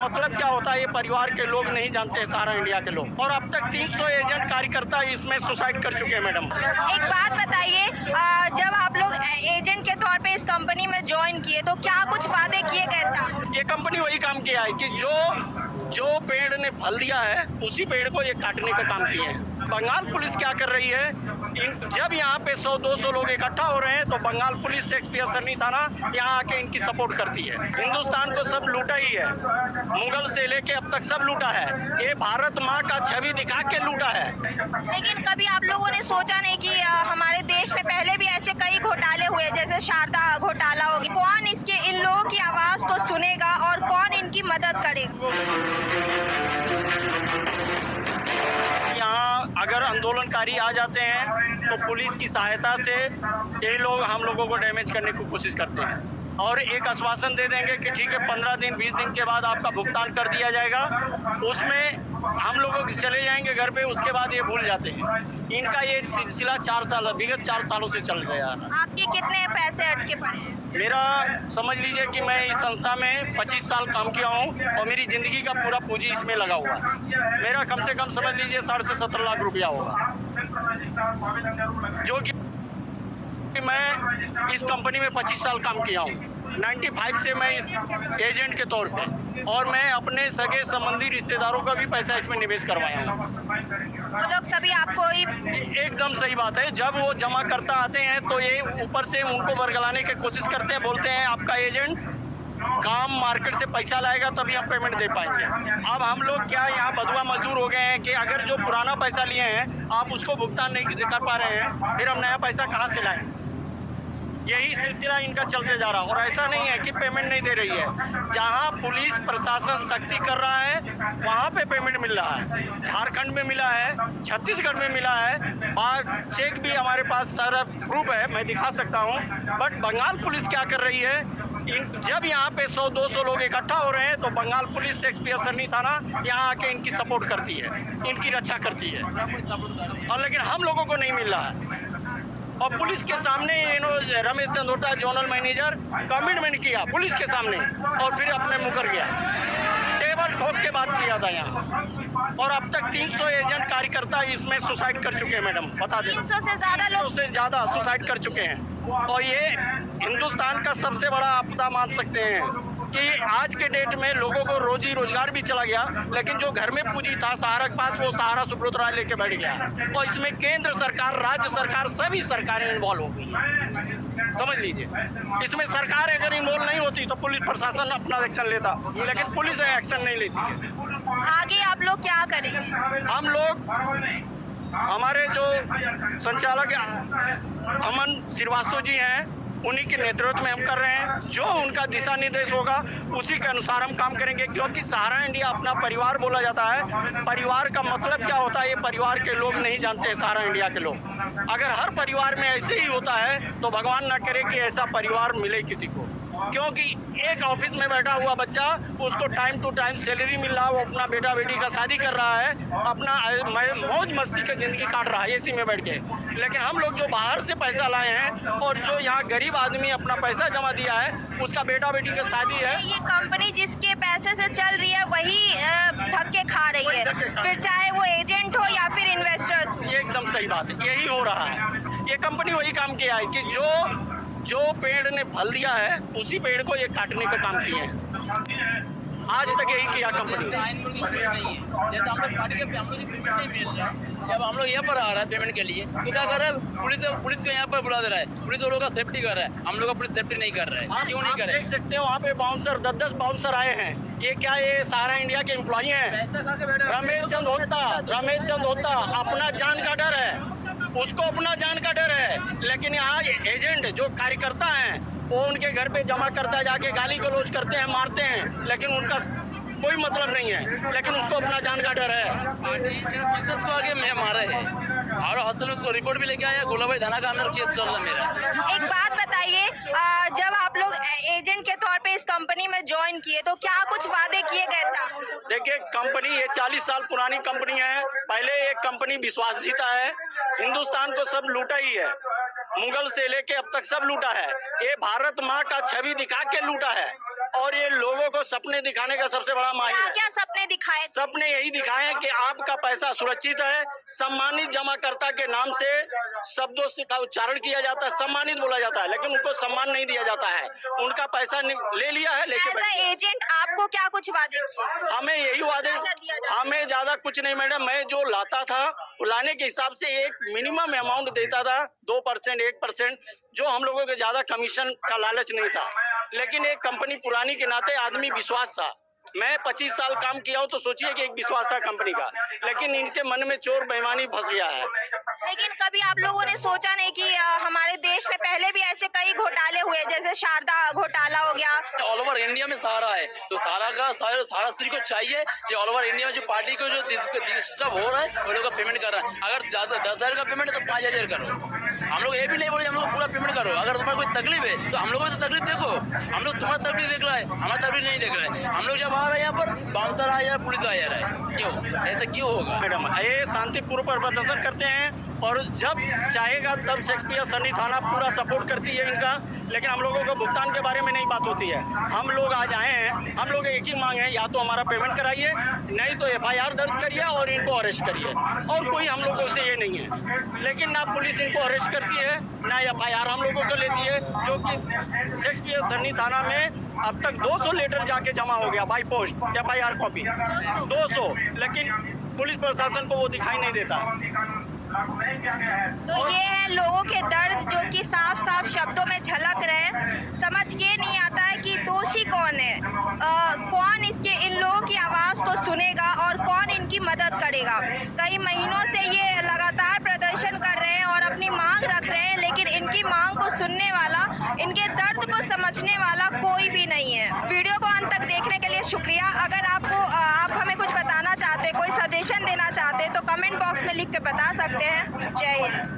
मतलब क्या होता है ये परिवार के लोग नहीं जानते, सारा इंडिया के लोग। और अब तक 300 एजेंट कार्यकर्ता इसमें सुसाइड कर चुके हैं मैडम। एक बात बताइए, जब आप लोग एजेंट के तौर पे इस कंपनी में ज्वाइन किए तो क्या कुछ वादे किए गए थे? ये कंपनी वही काम किया है कि जो पेड़ ने फल दिया है उसी पेड़ को ये काटने का काम किए हैं। बंगाल पुलिस क्या कर रही है, जब यहाँ पे 100-200 लोग इकट्ठा हो रहे हैं तो बंगाल पुलिस शेक्सपियर सरनी थाना यहाँ आके इनकी सपोर्ट करती है। हिंदुस्तान को सब लूटा ही है, मुगल से लेके अब तक सब लूटा है। ये भारत माँ का छवि दिखा के लूटा है। लेकिन कभी आप लोगों ने सोचा नहीं कि हमारे देश में पहले भी ऐसे कई घोटाले हुए, जैसे शारदा घोटाला होगी, कौन इन लोगों की आवाज को सुनेगा और कौन इनकी मदद करेगा? यहाँ अगर आंदोलनकारी आ जाते हैं तो पुलिस की सहायता से ये लोग हम लोगों को डैमेज करने की कोशिश करते हैं और एक आश्वासन दे देंगे कि ठीक है 15 दिन 20 दिन के बाद आपका भुगतान कर दिया जाएगा। उसमें हम लोगों के चले जाएंगे घर पे, उसके बाद ये भूल जाते हैं। इनका ये सिलसिला 4 साल विगत 4 सालों से चल रहा है। आपके कितने पैसे अटके पड़े हैं? मेरा समझ लीजिए कि मैं इस संस्था में 25 साल काम किया हूँ और मेरी ज़िंदगी का पूरा पूंजी इसमें लगा हुआ है। मेरा कम से कम समझ लीजिए 60 से 70 लाख रुपया होगा, जो कि मैं इस कंपनी में 25 साल काम किया हूँ। 95 से मैं इस एजेंट के तौर पे, और मैं अपने सगे संबंधी रिश्तेदारों का भी पैसा इसमें निवेश करवाया हूँ। वो लोग सभी आपको ही? एकदम सही बात है। जब वो जमा करता आते हैं तो ये ऊपर से उनको बरगलाने की कोशिश करते हैं, बोलते हैं आपका एजेंट काम मार्केट से पैसा लाएगा तभी हम पेमेंट दे पाएंगे। अब हम लोग क्या यहाँ बधुआ मजदूर हो गए हैं कि अगर जो पुराना पैसा लिए हैं आप उसको भुगतान नहीं कर पा रहे हैं, फिर हम नया पैसा कहाँ से लाएं? यही सिलसिला इनका चलते जा रहा है। और ऐसा नहीं है कि पेमेंट नहीं दे रही है, जहां पुलिस प्रशासन सख्ती कर रहा है वहां पे पेमेंट मिल रहा है। झारखंड में मिला है, छत्तीसगढ़ में मिला है, चेक भी हमारे पास सारा प्रूफ है, मैं दिखा सकता हूं। बट बंगाल पुलिस क्या कर रही है, जब यहाँ पे 100-200 लोग इकट्ठा हो रहे हैं तो बंगाल पुलिस शेक्सपियर सरनी थाना यहाँ आके इनकी सपोर्ट करती है, इनकी रक्षा करती है, और लेकिन हम लोगों को नहीं मिल रहा है। और पुलिस के सामने रमेश चंद होता है जोनल मैनेजर, कमिटमेंट किया पुलिस के सामने और फिर अपने मुकर गया। टेबल ठोक के बात किया था यहाँ, और अब तक 300 एजेंट कार्यकर्ता इसमें सुसाइड कर चुके हैं मैडम, बता दें। 300 से ज़्यादा लोग से ज़्यादा सुसाइड कर चुके हैं। और ये हिंदुस्तान का सबसे बड़ा आपदा मान सकते हैं कि आज के डेट में लोगों को रोजी रोजगार भी चला गया, लेकिन जो घर में पूंजी था सहारा के पास, वो सहारा सुब्रत राय लेके बैठ गया। और इसमें केंद्र सरकार, राज्य सरकार, सभी सरकारें इन्वॉल्व हो गई। समझ लीजिए, इसमें सरकार अगर इन्वॉल्व नहीं होती तो पुलिस प्रशासन अपना एक्शन लेता, लेकिन पुलिस एक्शन नहीं लेती है। आगे आप लोग क्या करेंगे? हम लोग, हमारे जो संचालक अमन श्रीवास्तव जी हैं, उन्हीं के नेतृत्व में हम कर रहे हैं। जो उनका दिशा निर्देश होगा उसी के अनुसार हम काम करेंगे, क्योंकि सहारा इंडिया अपना परिवार बोला जाता है। परिवार का मतलब क्या होता है ये परिवार के लोग नहीं जानते, सहारा इंडिया के लोग। अगर हर परिवार में ऐसे ही होता है तो भगवान ना करे कि ऐसा परिवार मिले किसी को, क्योंकि एक ऑफिस में बैठा हुआ बच्चा, उसको टाइम टू टाइम सैलरी मिल रहा है, वो अपना बेटा बेटी का शादी कर रहा है, अपना मौज मस्ती की ज़िंदगी काट रहा है एसी में बैठ के। लेकिन हम लोग जो बाहर से पैसा लाए हैं और जो यहाँ गरीब आदमी अपना पैसा जमा दिया है, उसका बेटा बेटी की शादी है। ये कंपनी जिसके पैसे से चल रही है वही धक्के खा रही है, फिर चाहे वो एजेंट हो या फिर इन्वेस्टर्स। ये एकदम सही बात है, यही हो रहा है। ये कंपनी वही काम किया है कि जो पेड़ ने फल दिया है उसी पेड़ को ये काटने का काम किए हैं। आज तक यही किया कंपनी। जैसे हम लोग पार्टी के हम लोग पेमेंट नहीं मिल रहा है, जब हम लोग यहाँ पर आ रहा है पेमेंट के लिए तो क्या कर रहा है, पुलिस को यहाँ पर बुला दे रहा है, पुलिस वो लोग का सेफ्टी कर रहा है, हम लोग का पुलिस सेफ्टी नहीं कर रहा है। क्यों नहीं कर रहे? देख सकते हो वहाँ पे बाउंसर 10-10 बाउंसर आए हैं। ये क्या, ये सहारा इंडिया के एम्प्लॉई हैं। रमेश चंद होता अपना जान का डर है, उसको अपना जान का डर है, लेकिन यहाँ एजेंट जो कार्यकर्ता हैं वो उनके घर पे जमा करता है, जाके गाली गलौज करते हैं, मारते हैं, लेकिन उनका कोई मतलब नहीं है, लेकिन उसको अपना जान का डर है। बिजनेस को आगे मैं मारा है और हॉस्टल में उसको रिपोर्ट भी लेके आया, गोलाबाई थाना का अंदर केस चल रहा मेरा। एक बात बताइए, जब आप लोग एजेंट के तौर पे इस कंपनी में ज्वाइन किए तो क्या कुछ वादे किए गए थे? देखिए, कंपनी ये 40 साल पुरानी कंपनी है। पहले एक कंपनी विश्वास जीता है, हिंदुस्तान को सब लूटा ही है, मुगल से लेके अब तक सब लूटा है। ये भारत माँ का छवि दिखा के लूटा है। और ये लोगों को सपने दिखाने का सबसे बड़ा माहिर क्या है। क्या सपने दिखाए? सपने यही दिखाए हैं कि आपका पैसा सुरक्षित है, सम्मानित जमाकर्ता के नाम से शब्दों से का उच्चारण किया जाता है, सम्मानित बोला जाता है, लेकिन उनको सम्मान नहीं दिया जाता है। उनका पैसा ले लिया है, लेके एज अ एजेंट आपको क्या कुछ वादे? हमें यही वादे, हमें ज्यादा कुछ नहीं मैडम, मैं जो लाता था वो लाने के हिसाब से एक मिनिमम अमाउंट देता था, 2% 1%, जो हम लोगों के ज्यादा कमीशन का लालच नहीं था। लेकिन एक कंपनी पुरानी के नाते आदमी विश्वास था। मैं 25 साल काम किया हूँ तो सोचिए कि एक विश्वास था कंपनी का, लेकिन इनके मन में चोर बेईमानी फंस गया है। लेकिन कभी आप लोगों ने सोचा नहीं कि हमारे देश में पहले भी ऐसे कई घोटाले हुए, जैसे शारदा घोटाला हो गया? ऑल ओवर इंडिया में सहारा है, तो सारा स्त्री को चाहिए जो ऑल ओवर इंडिया में जो पार्टी को जो डिस्टर्ब हो रहा है वो लोग का पेमेंट कर रहा है। अगर ज्यादा 10,000 का पेमेंट है तो 5,000 करो। हम लोग ये भी नहीं बोले हम लोग पूरा पेमेंट करो। अगर तुम्हारा कोई तकलीफ है तो हम लोग को तो तकलीफ देखो, हम लोग तुम्हारा तकलीफ देख रहा है, हमारा तकलीफ नहीं देख रहा है। हम लोग जब आ रहे हैं यहाँ पर बाउंसर आ या पुलिस आ जा रहा है, क्यों ऐसा क्यों होगा? मैडम ये शांतिपूर्ण प्रदर्शन करते हैं और जब चाहेगा तब शेक्सपियर सन्नी थाना पूरा सपोर्ट करती है इनका, लेकिन हम लोगों को भुगतान के बारे में नहीं बात होती है। हम लोग आज आए हैं, हम लोग एक ही मांग है, या तो हमारा पेमेंट कराइए, नहीं तो FIR दर्ज करिए और इनको अरेस्ट करिए, और कोई हम लोगों से ये नहीं है। लेकिन ना पुलिस इनको अरेस्ट करती है, ना FIR हम लोगों को लेती है, जो कि शेक्सपियर सन्नी थाना में अब तक 200 लेटर जाके जमा हो गया बाई पोस्ट, FIR कॉपी 200, लेकिन पुलिस प्रशासन को वो दिखाई नहीं देता। तो ये है लोगों के दर्द जो कि साफ साफ शब्दों में झलक रहे हैं। समझ ये नहीं आता है कि दोषी कौन है, कौन इसके इन लोगों की आवाज़ को सुनेगा और कौन इनकी मदद करेगा। कई महीनों से ये लगातार प्रदर्शन कर रहे हैं और अपनी मांग रख रहे हैं, लेकिन इनकी मांग को सुनने वाला, इनके दर्द को समझने वाला कोई भी नहीं है। वीडियो को अंत तक देखने के लिए शुक्रिया। अगर आप हमें कुछ बताना चाहते, कोई सजेशन देना चाहते तो कमेंट बॉक्स में लिख के बता सकते हैं। जय हिंद।